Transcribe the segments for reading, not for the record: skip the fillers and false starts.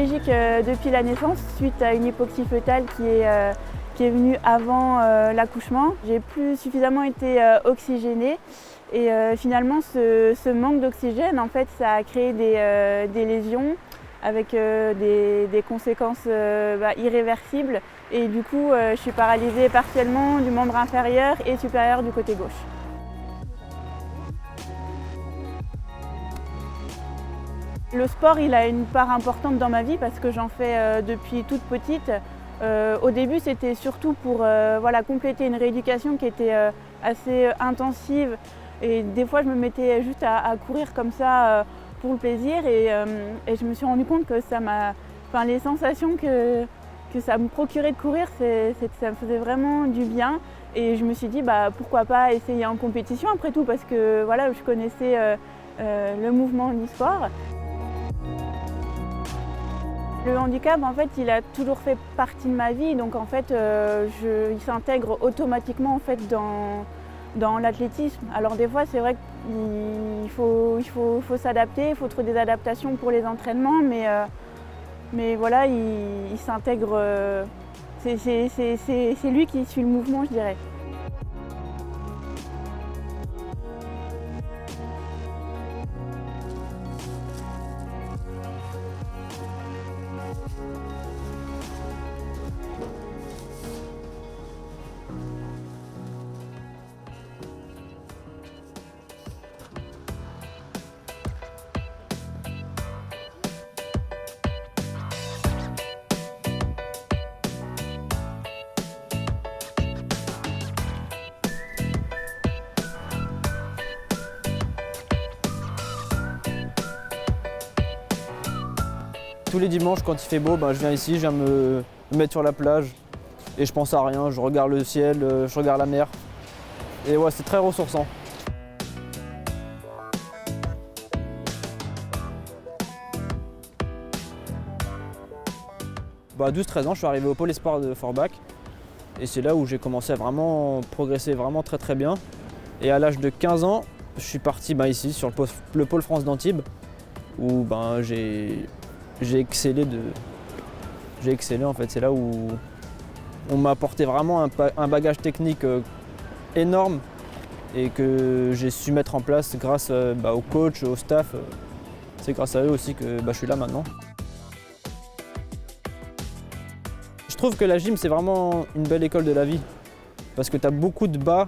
tétraplégique depuis la naissance suite à une hypoxie fœtale qui est venue avant l'accouchement. J'ai plus suffisamment été oxygénée et finalement ce manque d'oxygène en fait ça a créé des lésions avec des conséquences irréversibles et du coup je suis paralysée partiellement du membre inférieur et supérieur du côté gauche. Le sport il a une part importante dans ma vie parce que j'en fais depuis toute petite. Au début c'était surtout pour compléter une rééducation qui était assez intensive et des fois je me mettais juste à courir comme ça pour le plaisir et je me suis rendu compte que les sensations que ça me procurait de courir, ça me faisait vraiment du bien et je me suis dit pourquoi pas essayer en compétition après tout parce que voilà, je connaissais le mouvement du sport. Le handicap, en fait, il a toujours fait partie de ma vie, donc en fait, il s'intègre automatiquement en fait, dans l'athlétisme. Alors des fois, c'est vrai qu'il faut s'adapter, il faut trouver des adaptations pour les entraînements, mais voilà, il s'intègre. C'est lui qui suit le mouvement, je dirais. Tous les dimanches, quand il fait beau, je viens ici, je viens me mettre sur la plage et je pense à rien, je regarde le ciel, je regarde la mer. Et ouais, c'est très ressourçant. À 12-13 ans, je suis arrivé au pôle espoir de Forbach et c'est là où j'ai commencé à vraiment progresser vraiment très bien. Et à l'âge de 15 ans, je suis parti ici sur le pôle France d'Antibes où j'ai excellé en fait. C'est là où on m'a apporté vraiment un bagage technique énorme et que j'ai su mettre en place grâce au coach, au staff. C'est grâce à eux aussi que je suis là maintenant. Je trouve que la gym c'est vraiment une belle école de la vie parce que tu as beaucoup de bas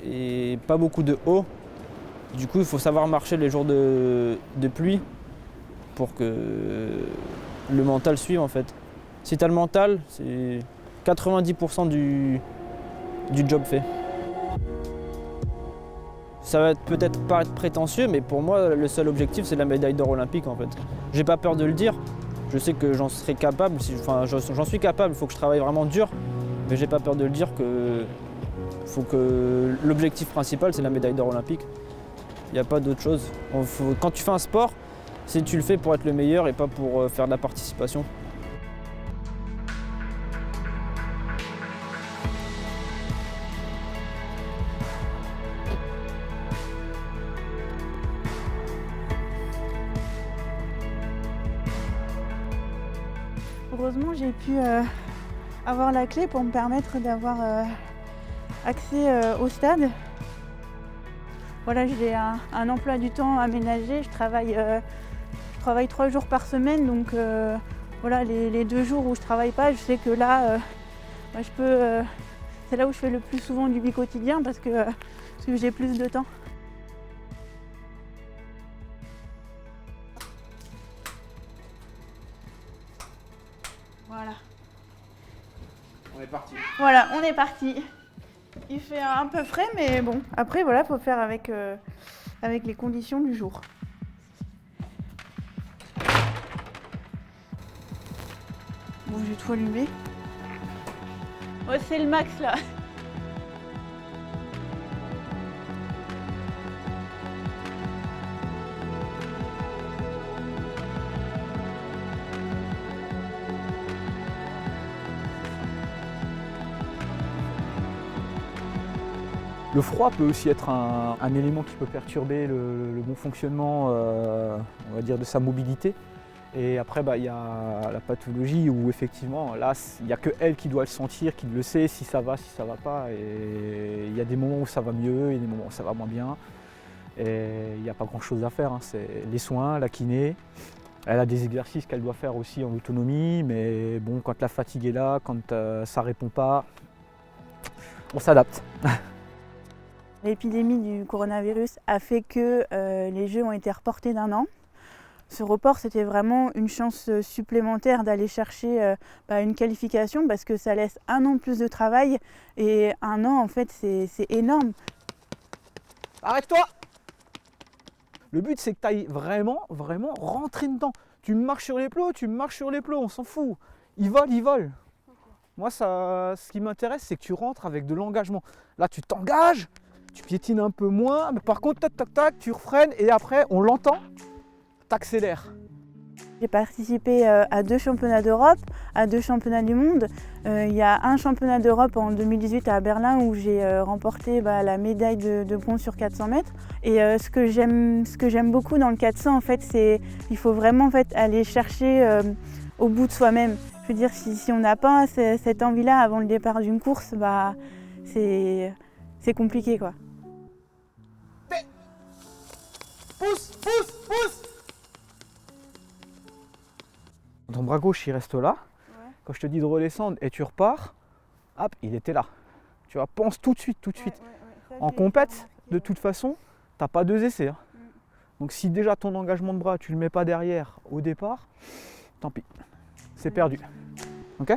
et pas beaucoup de hauts. Du coup il faut savoir marcher les jours de pluie pour que le mental suive en fait. Si tu as le mental, c'est 90% du job fait. Ça va peut-être paraître prétentieux, mais pour moi, le seul objectif, c'est la médaille d'or olympique en fait. J'ai pas peur de le dire. Je sais que j'en serai capable, j'en suis capable, il faut que je travaille vraiment dur, mais j'ai pas peur de le dire que l'objectif principal, c'est la médaille d'or olympique. Il n'y a pas d'autre chose. Quand tu fais un sport, tu le fais pour être le meilleur et pas pour faire de la participation. Heureusement, j'ai pu avoir la clé pour me permettre d'avoir accès au stade. Voilà, j'ai un emploi du temps aménagé. Je travaille 3 jours par semaine, donc voilà, les 2 jours où je travaille pas, je sais que là, c'est là où je fais le plus souvent du quotidien parce que j'ai plus de temps. Voilà. On est parti. Voilà, on est parti. Il fait un peu frais, mais bon, après voilà, faut faire avec les conditions du jour. Bon, j'ai tout allumé. Oh, c'est le max là. Le froid peut aussi être un élément qui peut perturber le bon fonctionnement on va dire de sa mobilité. Et après, il y a la pathologie où effectivement, là, il n'y a que elle qui doit le sentir, qui le sait, si ça va pas. Et il y a des moments où ça va mieux, il y a des moments où ça va moins bien. Et il n'y a pas grand-chose à faire, hein. C'est les soins, la kiné. Elle a des exercices qu'elle doit faire aussi en autonomie, mais bon, quand la fatigue est là, quand ça ne répond pas, on s'adapte. L'épidémie du coronavirus a fait que les Jeux ont été reportés d'1 an. Ce report, c'était vraiment une chance supplémentaire d'aller chercher une qualification parce que ça laisse 1 an de plus de travail et 1 an, en fait, c'est énorme. Arrête-toi! Le but, c'est que tu ailles vraiment rentrer dedans. Tu marches sur les plots, on s'en fout. Ils volent. Moi, ce qui m'intéresse, c'est que tu rentres avec de l'engagement. Là, tu t'engages, tu piétines un peu moins, mais par contre, tac, tu refreines et après, on l'entend. T'accélères. J'ai participé à 2 championnats d'Europe, à 2 championnats du monde. Il y a un championnat d'Europe en 2018 à Berlin où j'ai remporté la médaille de bronze sur 400 mètres. Et ce que j'aime beaucoup dans le 400, en fait, c'est qu'il faut vraiment aller chercher au bout de soi-même. Je veux dire, si on n'a pas cette envie-là avant le départ d'une course, c'est compliqué, quoi. Pousse! Ton bras gauche, il reste là. Ouais. Quand je te dis de redescendre et tu repars, hop, il était là. Tu vois, pense tout de suite. Ouais. En compète, de toute façon, t'as pas 2 essais. Hein. Donc si déjà ton engagement de bras, tu le mets pas derrière au départ, tant pis, c'est perdu. Ok?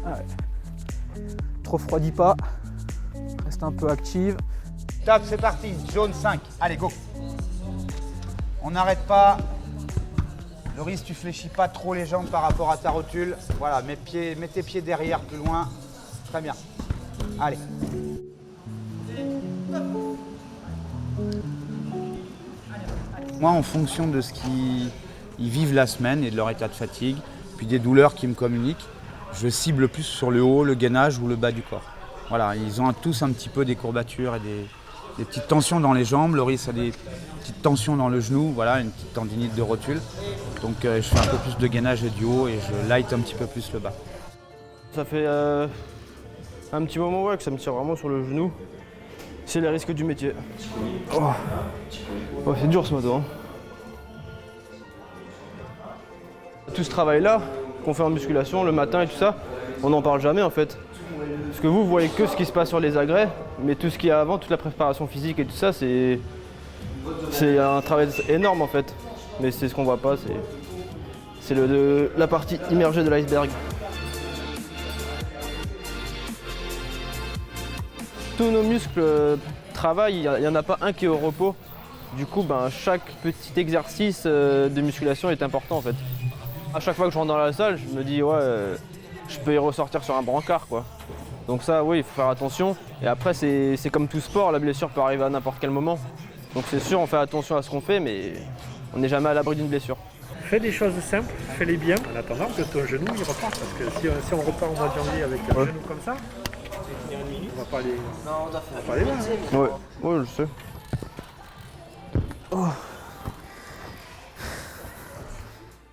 Ah ouais. Te refroidis pas, reste un peu active. Top, c'est parti, zone 5. Allez, go. On n'arrête pas. Loris, tu fléchis pas trop les jambes par rapport à ta rotule. Voilà, mets tes pieds derrière plus loin. Très bien. Allez. Moi, en fonction de ce qu'ils vivent la semaine et de leur état de fatigue, puis des douleurs qui me communiquent, je cible plus sur le haut, le gainage ou le bas du corps. Voilà, ils ont tous un petit peu des courbatures et des petites tensions dans les jambes. Loris a des petites tensions dans le genou, voilà, une petite tendinite de rotule. Donc je fais un peu plus de gainage et du haut et je light un petit peu plus le bas. Ça fait un petit moment que ça me tire vraiment sur le genou. C'est les risques du métier. Oh, c'est dur ce matin. Hein. Tout ce travail-là qu'on fait en musculation le matin et tout ça, on n'en parle jamais en fait. Parce que vous voyez que ce qui se passe sur les agrès, mais tout ce qu'il y a avant, toute la préparation physique et tout ça, c'est un travail énorme en fait. Mais c'est ce qu'on voit pas, c'est la partie immergée de l'iceberg. Tous nos muscles travaillent, il n'y en a pas un qui est au repos. Du coup, chaque petit exercice de musculation est important en fait. À chaque fois que je rentre dans la salle, je me dis je peux y ressortir sur un brancard quoi. Donc ça, oui, il faut faire attention. Et après, c'est comme tout sport, la blessure peut arriver à n'importe quel moment. Donc c'est sûr, on fait attention à ce qu'on fait, mais on n'est jamais à l'abri d'une blessure. Fais des choses simples, fais-les bien, en attendant que ton genou il reparte. Parce que si on repart au mois de janvier avec un genou comme ça, on va pas aller loin. Hein. Ouais, je sais. Oh.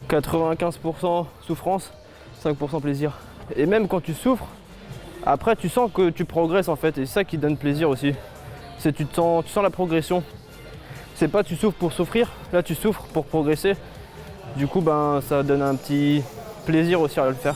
95% souffrance, 5% plaisir. Et même quand tu souffres, après tu sens que tu progresses en fait, et c'est ça qui donne plaisir aussi. C'est tu sens la progression. C'est pas tu souffres pour souffrir, là tu souffres pour progresser. Du coup ça donne un petit plaisir aussi à le faire.